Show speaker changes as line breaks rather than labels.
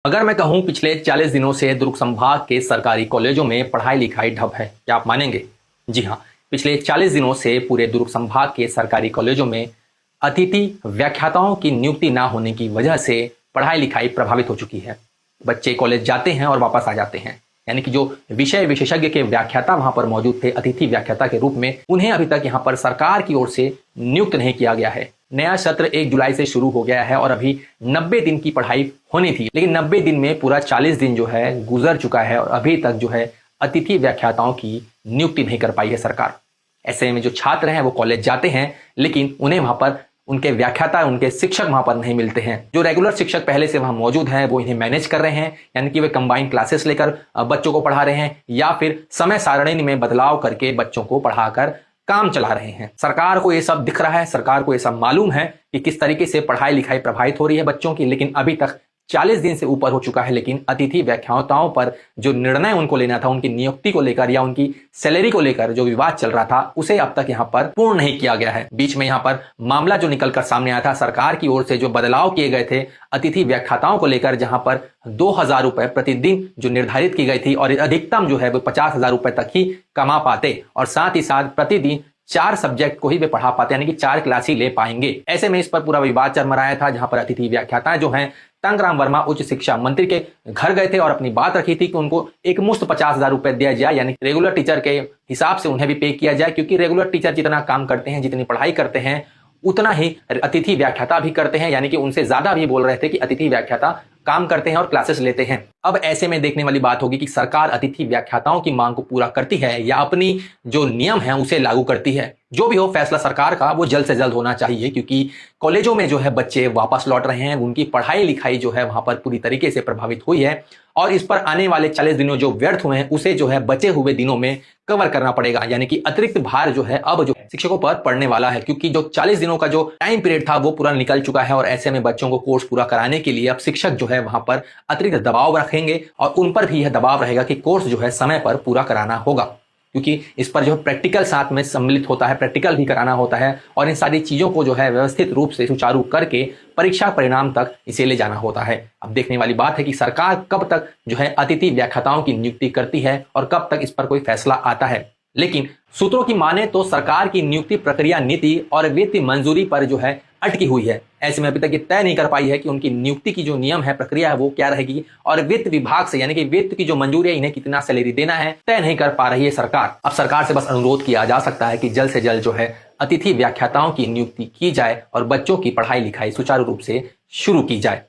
अगर मैं कहूं पिछले 40 दिनों से दुर्ग संभाग के सरकारी कॉलेजों में पढ़ाई लिखाई ठप है, क्या आप मानेंगे? जी हाँ, पिछले 40 दिनों से पूरे दुर्ग संभाग के सरकारी कॉलेजों में अतिथि व्याख्याताओं की नियुक्ति ना होने की वजह से पढ़ाई लिखाई प्रभावित हो चुकी है। बच्चे कॉलेज जाते हैं और वापस आ जाते हैं, यानी कि जो विषय विशेषज्ञ के व्याख्याता वहां पर मौजूद थे अतिथि व्याख्याता के रूप में, उन्हें अभी तक यहाँ पर सरकार की ओर से नियुक्त नहीं किया गया है। नया सत्र 1 जुलाई से शुरू हो गया है और अभी 90 दिन की पढ़ाई होनी थी, लेकिन 90 दिन में पूरा 40 दिन जो है गुजर चुका है और अभी तक जो है अतिथि व्याख्याताओं की नियुक्ति नहीं कर पाई है सरकार। ऐसे में जो छात्र हैं वो कॉलेज जाते हैं, लेकिन उन्हें वहां पर उनके व्याख्याता, उनके शिक्षक वहां पर नहीं मिलते हैं। जो रेगुलर शिक्षक पहले से वहां मौजूद हैं वो इन्हें मैनेज कर रहे हैं, यानी कि वे कंबाइंड क्लासेस लेकर बच्चों को पढ़ा रहे हैं या फिर समय सारणी में बदलाव करके बच्चों को पढ़ाकर काम चला रहे हैं। सरकार को ये सब दिख रहा है, सरकार को ये सब मालूम है कि किस तरीके से पढ़ाई लिखाई प्रभावित हो रही है बच्चों की, लेकिन अभी तक 40 दिन से ऊपर हो चुका है, लेकिन अतिथि व्याख्याताओं पर जो निर्णय उनको लेना था, उनकी नियुक्ति को लेकर या उनकी सैलरी को लेकर जो विवाद चल रहा था, उसे अब तक यहाँ पर पूर्ण नहीं किया गया है। बीच में यहाँ पर मामला जो निकलकर सामने आया था, सरकार की ओर से जो बदलाव किए गए थे अतिथि व्याख्याताओं को लेकर, जहां पर 2000 रुपए प्रतिदिन जो निर्धारित की गई थी और अधिकतम जो है वो 50,000 रुपए तक ही कमा पाते और साथ ही साथ प्रतिदिन 4 सब्जेक्ट को ही वे पढ़ा पाते, यानी कि 4 क्लास ही ले पाएंगे। ऐसे में इस पर पूरा विवाद चरमराया था, जहां पर अतिथि व्याख्याता जो हैं तंगराम वर्मा उच्च शिक्षा मंत्री के घर गए थे और अपनी बात रखी थी कि उनको एक मुश्त 50,000 रुपए दिया जाए, यानी रेगुलर टीचर के हिसाब से उन्हें भी पे किया जाए, क्योंकि रेगुलर टीचर जितना काम करते हैं, जितनी पढ़ाई करते हैं, उतना ही अतिथि व्याख्याता भी करते हैं, यानी कि उनसे ज्यादा भी बोल रहे थे कि अतिथि व्याख्याता काम करते हैं और क्लासेस लेते हैं। अब ऐसे में देखने वाली बात होगी कि सरकार अतिथि व्याख्याताओं की मांग को पूरा करती है या अपनी जो नियम है उसे लागू करती है। जो भी हो, फैसला सरकार का वो जल्द से जल्द होना चाहिए, क्योंकि कॉलेजों में जो है बच्चे वापस लौट रहे हैं, उनकी पढ़ाई लिखाई जो है वहां पर पूरी तरीके से प्रभावित हुई है और इस पर आने वाले 40 दिनों जो व्यर्थ हुए हैं उसे जो है बचे हुए दिनों में कवर करना पड़ेगा, यानी कि अतिरिक्त भार जो है अब जो शिक्षकों पर पड़ने वाला है, क्योंकि जो 40 दिनों का जो टाइम पीरियड था वो पूरा निकल चुका है और ऐसे में बच्चों को कोर्स पूरा कराने के लिए अब शिक्षक जो है वहां पर अतिरिक्त दबाव रखेंगे और उन पर भी यह दबाव रहेगा कि कोर्स जो है समय पर पूरा कराना होगा, क्योंकि इस पर जो है प्रैक्टिकल साथ में सम्मिलित होता है, प्रैक्टिकल भी कराना होता है और इन सारी चीजों को जो है व्यवस्थित रूप से सुचारू करके परीक्षा परिणाम तक इसे ले जाना होता है। अब देखने वाली बात है कि सरकार कब तक जो है अतिथि व्याख्याताओं की नियुक्ति करती है और कब तक इस पर कोई फैसला आता है। लेकिन सूत्रों की माने तो सरकार की नियुक्ति प्रक्रिया नीति और वित्तीय मंजूरी पर जो है अटकी हुई है। ऐसे में अभी तक ये तय नहीं कर पाई है कि उनकी नियुक्ति की जो नियम है, प्रक्रिया है, वो क्या रहेगी और वित्त विभाग से, यानी कि वित्त की जो मंजूरी है, इन्हें कितना सैलरी देना है, तय नहीं कर पा रही है सरकार। अब सरकार से बस अनुरोध किया जा सकता है कि जल्द से जल्द जो है अतिथि व्याख्याताओं की नियुक्ति की जाए और बच्चों की पढ़ाई लिखाई सुचारू रूप से शुरू की जाए।